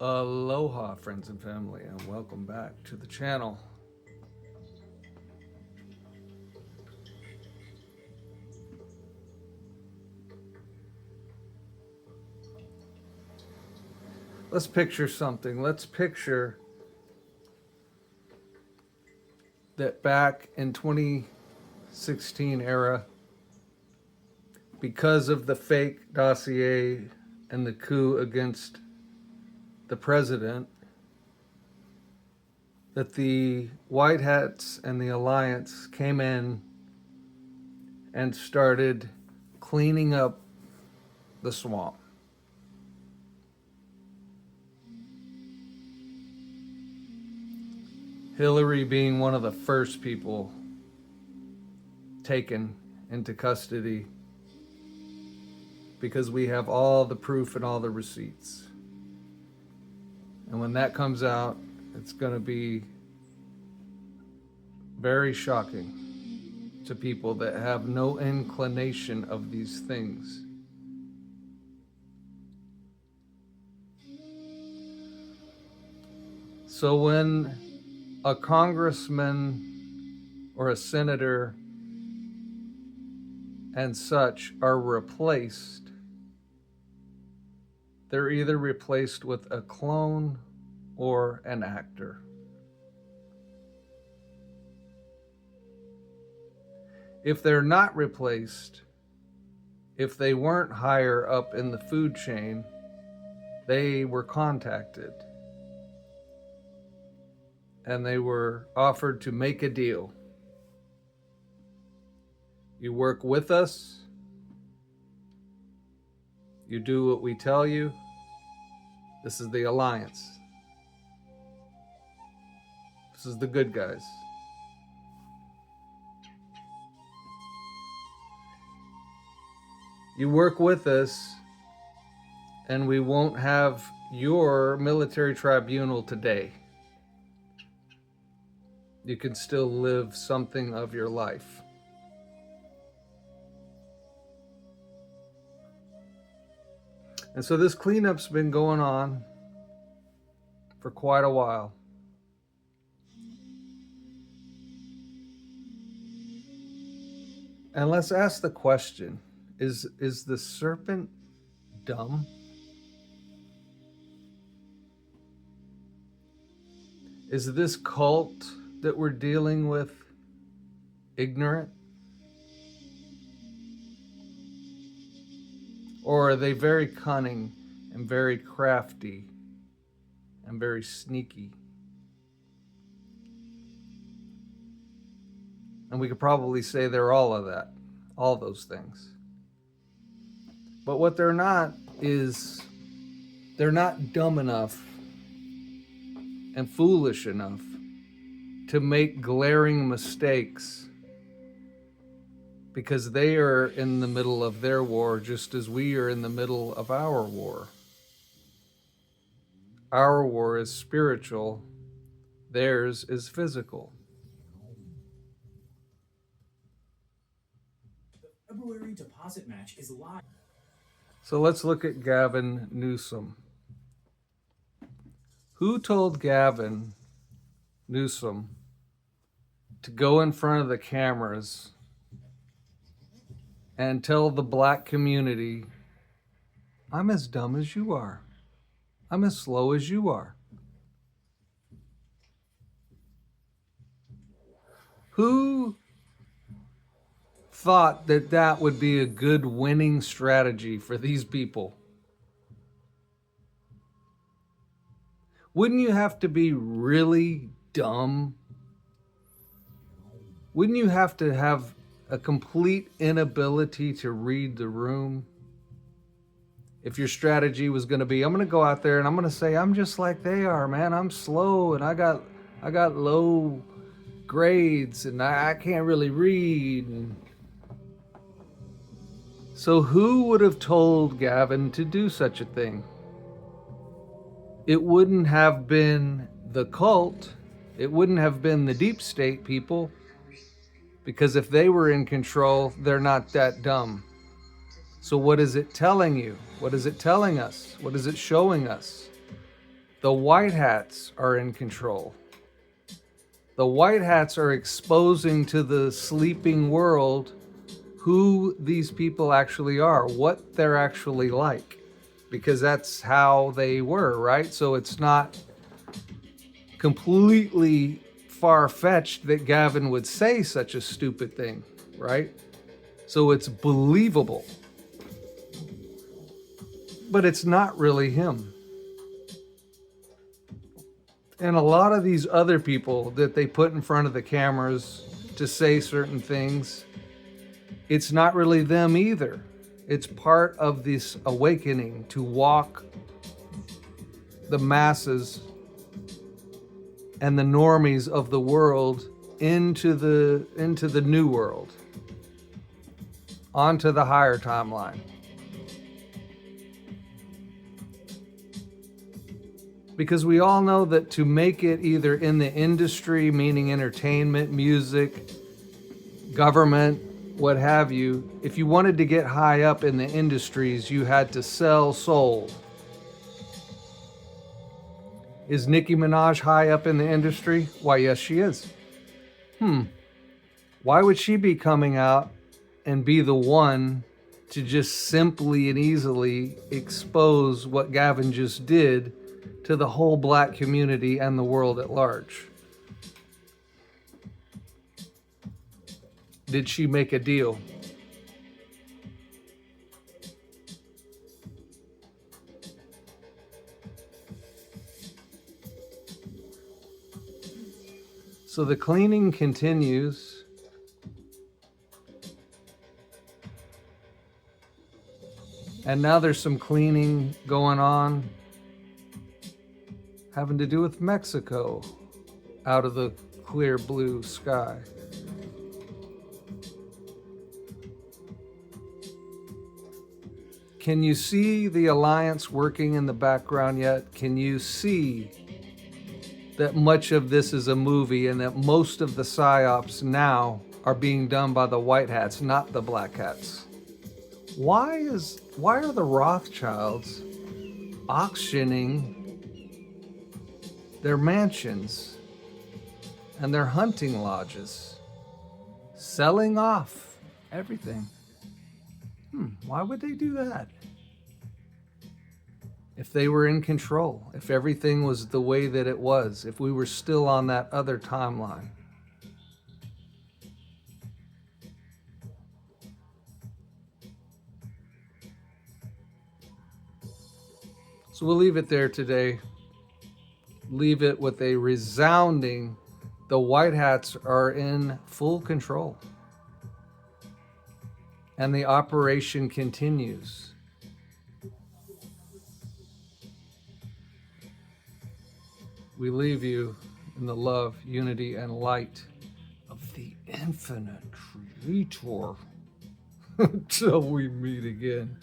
Aloha, friends and family, and welcome back to the channel. Let's picture something. Let's picture that back in 2016 era, because of the fake dossier and the coup against the president, that the White Hats and the Alliance came in and started cleaning up the swamp. Hillary being one of the first people taken into custody because we have all the proof and all the receipts. And when that comes out, it's going to be very shocking to people that have no inclination of these things. So when a congressman or a senator and such are replaced, they're either replaced with a clone or an actor. If they're not replaced, if they weren't higher up in the food chain, they were contacted and they were offered to make a deal. You work with us, you do what we tell you. This is the alliance. This is the good guys. You work with us, and we won't have your military tribunal today. You can still live something of your life. And so this cleanup's been going on for quite a while. And let's ask the question, is the serpent dumb? Is this cult that we're dealing with ignorant? Or are they very cunning and very crafty and very sneaky? And we could probably say they're all of that, all those things. But what they're not is, they're not dumb enough and foolish enough to make glaring mistakes, because they are in the middle of their war just as we are in the middle of our war. Our war is spiritual, theirs is physical. The February deposit match is live. So let's look at Gavin Newsom. Who told Gavin Newsom to go in front of the cameras and tell the black community, I'm as dumb as you are. I'm as slow as you are? Who thought that that would be a good winning strategy for these people? Wouldn't you have to be really dumb? Wouldn't you have to have a complete inability to read the room if your strategy was going to be, I'm going to go out there and I'm going to say, I'm just like they are, man. I'm slow and I got low grades and I can't really read. And so who would have told Gavin to do such a thing? It wouldn't have been the cult. It wouldn't have been the deep state people, because if they were in control, they're not that dumb. So what is it telling you? What is it telling us? What is it showing us? The white hats are in control. The white hats are exposing to the sleeping world who these people actually are, what they're actually like, because that's how they were, right? So it's not completely far-fetched that Gavin would say such a stupid thing, right? So it's believable. But it's not really him. And a lot of these other people that they put in front of the cameras to say certain things, it's not really them either. It's part of this awakening to walk the masses and the normies of the world into the new world, onto the higher timeline. Because we all know that to make it either in the industry, meaning entertainment, music, government, what have you, if you wanted to get high up in the industries, you had to sell soul. Is Nicki Minaj high up in the industry? Why, yes, she is. Why would she be coming out and be the one to just simply and easily expose what Gavin just did to the whole black community and the world at large? Did she make a deal? So the cleaning continues. And now there's some cleaning going on having to do with Mexico out of the clear blue sky. Can you see the alliance working in the background yet? Can you see that much of this is a movie and that most of the psyops now are being done by the white hats, not the black hats? Why are the Rothschilds auctioning their mansions and their hunting lodges, selling off everything? Why would they do that? If they were in control, if everything was the way that it was, if we were still on that other timeline. So we'll leave it there today. Leave it with a resounding, the white hats are in full control. And the operation continues. We leave you in the love, unity, and light of the infinite creator until we meet again.